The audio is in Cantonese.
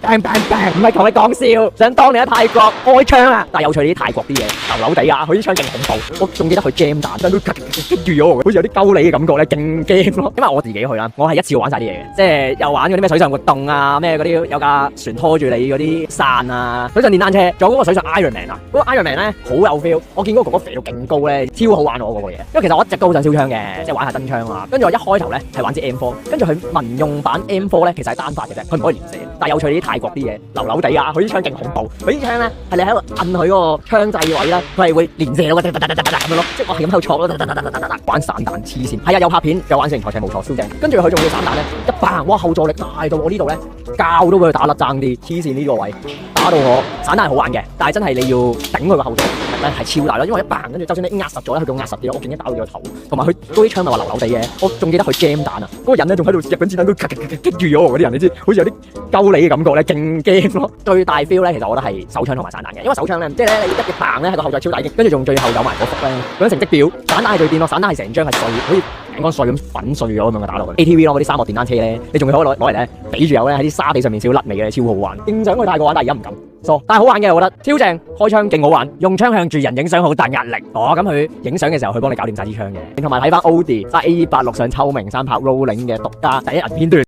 bang bang bang，唔係同你講笑。想當年喺泰國開槍啊，但係有趣啲泰國啲嘢，流流地啊，佢啲槍勁恐怖。我仲記得佢 jam 彈，真係激住咗我，好似有啲鳩你嘅感覺咧，勁驚咯。因為我自己去啦，我係一次玩晒啲嘢嘅，即係又玩嗰啲咩水上活動啊，咩嗰啲有架船拖住你嗰啲傘啊，水上電單車，仲有嗰個水上 Iron Man 啊，嗰個 Iron Man 咧好有 feel。我見嗰個哥哥肥到勁高咧，超好玩我嗰個嘢。因為其實我一直都好想燒槍嘅，即係玩下真槍啊。跟住我一開頭咧係玩支 M4，跟住佢民用版 M4咧其實係單發嘅啫，佢唔可以連射。但係有趣啲泰國啲嘢，流流地啊，佢啲槍勁恐怖。佢啲槍咧係你喺度摁佢嗰個槍掣位啦，佢係會連射到嘅，咁樣咯。即係我係咁喺度挫咯，玩散彈黐線。係啊，有拍片，有玩成台車冇錯，超正。跟住佢仲要散彈咧，一爆，哇後座力大到我呢度咧，教到佢打甩爭啲，黐線呢個位打到我。散彈係好玩嘅，但係真係你要頂佢個後座力咧係超大咯，因為一爆跟住就算你壓實咗咧，佢仲壓實啲咯。我勁一打到佢個頭，同埋佢嗰啲槍咪話流流地嘅。我仲記得佢 jam 彈啊，嗰個人咧仲喺度入緊子彈，佢激住咗我嗰啲人，你知好似有啲鳩你嘅感覺咧，勁驚咯。最大 feel 咧，其實我覺得係手槍同埋散彈嘅，因為手槍咧，即係咧你一棒咧喺個後座超大擊，跟住仲最後有埋個幅咧，嗰張成績表，散彈係最癲咯，散彈係成張係碎，好似餅乾碎咁粉碎咗咁樣打落去。ATV 咯，嗰啲沙漠電單車咧，你仲要可以攞嚟咧，比住有咧喺啲沙地上面少甩尾嘅，超好玩。勁想去泰國玩，但係而家唔敢。但係好玩嘅，我覺得超正，開槍勁好玩，用槍向住人影相好大壓力。咁佢影相嘅時候，佢幫你搞掂晒支槍嘅。同埋睇翻 Audi 揸 AE86上秋名山拍 rolling 嘅獨家第一人片段。